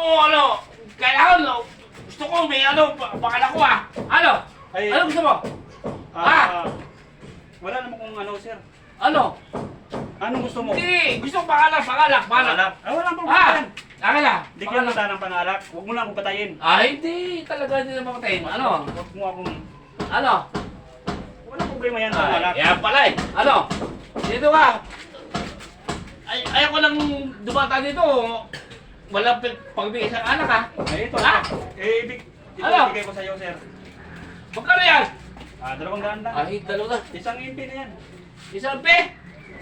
ano, kailangan, gusto ko may ano, bakal ako Ano? Ay, Ano gusto mo? Wala naman kung ano, sir. Ano? Anong gusto mo? Hindi, gusto ko pangalak. Pangalak? Wala pang patayin. Akin lang. Hindi ka mata ng pangalak. Huwag mo lang akong patayin. Hindi talaga hindi na mapatayin. Ano? Huwag mo akong... Ano? Wala problema yan, pangalak. Yan pala Ano? Dito ka. Ayaw ko lang dumata dito. Walang pagbigay sa anak Ay, ito. Ito Ano? ibigay ko sa iyo, sir. Magkano yan? 200 lang. Dalawa na. Isang MP na yan. Isang pe?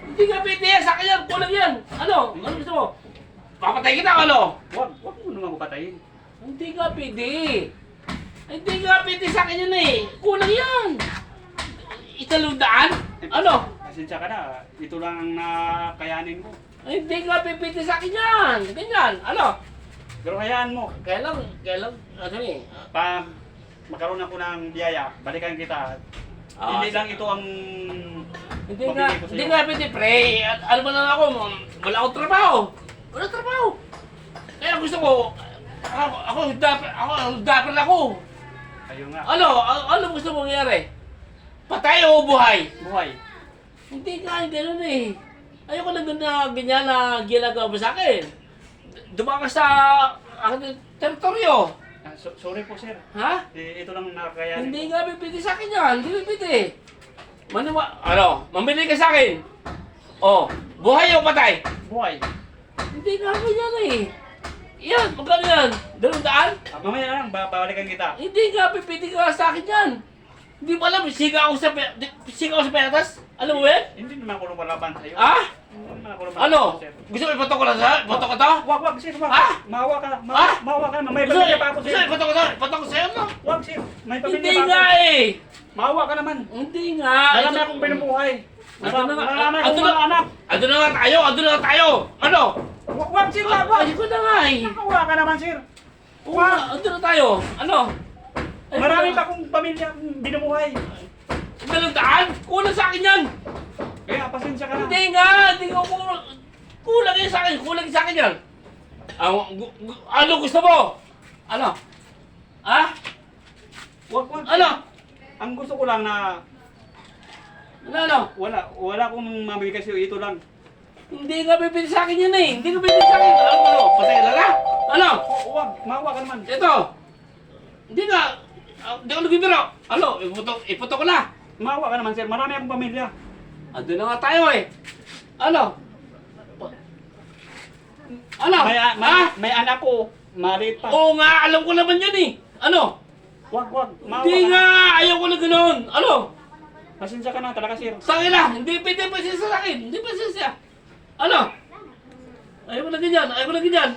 Hindi ka pwede yan. Sa akin yan. Kulang yan. Ano? Ano gusto mo? Papatay kita ano? Huwag mo naman ako patayin. Hindi ka pwede. Hindi ka pwede sa akin yan Kulang yan. Italundaan? Ano? Pasensya ka na. Ito lang ang nakayanin ko. Hindi ka pwede sa akin yan. Ganyan. Ano? Pero hayaan mo. Kailan, ano Pag magkaroon ako ng biyaya, balikan kita. Hindi lang ito ang Hindi mabigay ko sa hindi iyo. nga pwede, pre. Ano ba lang ako, wala akong trabaho. Wala trabaho. Kaya gusto ko, ako dapat ako. Ayun nga. Ano gusto mong mangyari? Patay o buhay? Buhay. Hindi nga, ganun Ayoko na ganyan na ginagawa mo sa akin. Dumakas sa aking teritoryo. Sorry po, sir. Ha? Ito lang ang nakayanin Hindi ko. nga pipiti sa akin yan. Hindi pipiti. Mamili ka sa akin. Buhay o patay? Buhay. Hindi nga ganyan Yan, magkano yan? 200? Mamaya na lang, babalikan kita. Hindi nga pipiti ka sa akin yan. Hindi mo alam, siga ako sa petas? Alam mo yan? Hindi naman ako lumalaban sa'yo. Hindi naman ako lumalaban Ano? sir. Gusto mo ipatok ko lang sa? Ipatok ko to? Wag, sir, wag. Maawa ka. Ah? Maawa ka naman. May Gusto pamilya pa ako, gusto sir. ipatok ko to? Ipatok ko sa'yo, no? Wag, sir. May Hindi pamilya pa nga ako. Maawa ka naman. Hindi nga. Marami akong binubuhay. Marami akong mga anak. Ando na nga tayo. Ano? Wag, sir, wag. Ay, ko na nga Maawa ka naman, sir. Ando na tayo. Ano? Marami pa akong pamilya akong binubuhay. 200? Kulang sa akin yan. Kaya pasensya ka na. Hindi nga. Hindi ko kulang yan sa akin. Kulang sa akin yan. Ano gusto mo? Ano? Wag. Ano? Ang gusto ko lang na Ano? wala akong mabibigay sa'yo. Ito lang. Hindi ka bibili sa akin yan Hindi ka bibili sa akin. Ano? Patay ka na? Ano? Wag, maawa ka naman. Ito. Hindi ka. Hindi ako nagbibiro. Ano? Iputo ko na. Maawa ka naman, sir. Marami akong pamilya. Ando na nga tayo Ano? Ano? May anak ko. Maliit pa. Oo nga, alam ko naman yan Ano? Wag. Maawa Hindi ka. nga, ayaw ko na ganoon. Ano? Pasensya ka na talaga, sir. Sa akin na, hindi pwede pa siya sa akin. Hindi pa siya. Ano? Ayaw ko na ganyan.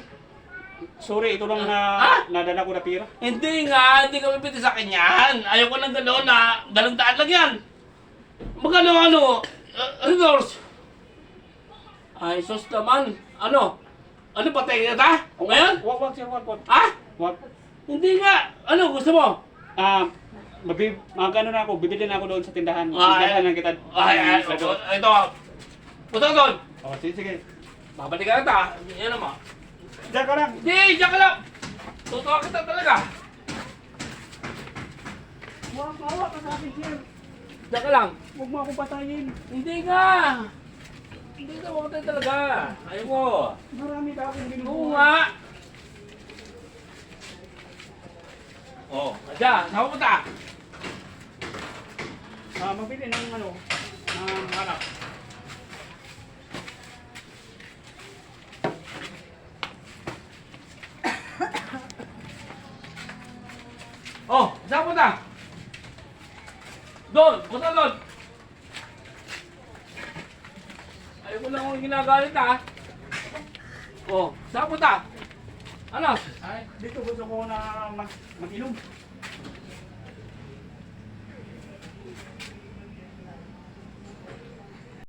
Sorry, ito lang nadala ko na pira. Hindi nga, hindi ka pwede sa akin yan. Ayaw ko na ganoon na 200 lang yan. Magkano Resource? Ay, sus naman. Ano? Ano patay ka ta? Ngayon? Wag, sir, wag. Wag. Hindi nga. Ano gusto mo? Magkano na ako, bibili na ako doon sa tindahan. Ay. Tindahan lang kita. Ito. Punta ka doon. Sige. Babalik ka kita. Yan naman. Diyan ka lang. Hindi, diyan ka lang. Tutuwa kita talaga. Wag, maawa ka sa akin, sir. Diyan ka lang. Huwag mo akong patayin. Hindi nga. Hindi ka mamatay talaga. Ayaw ko. Marami ka akong Oo binubuhay. nga. Diyan. Saan pupunta? Mabili ng anak. Saan punta? Doon. Punta doon. Ayaw ko lang akong ginagalit Saan punta? Ano? Ay, dito gusto ko na mag-inom.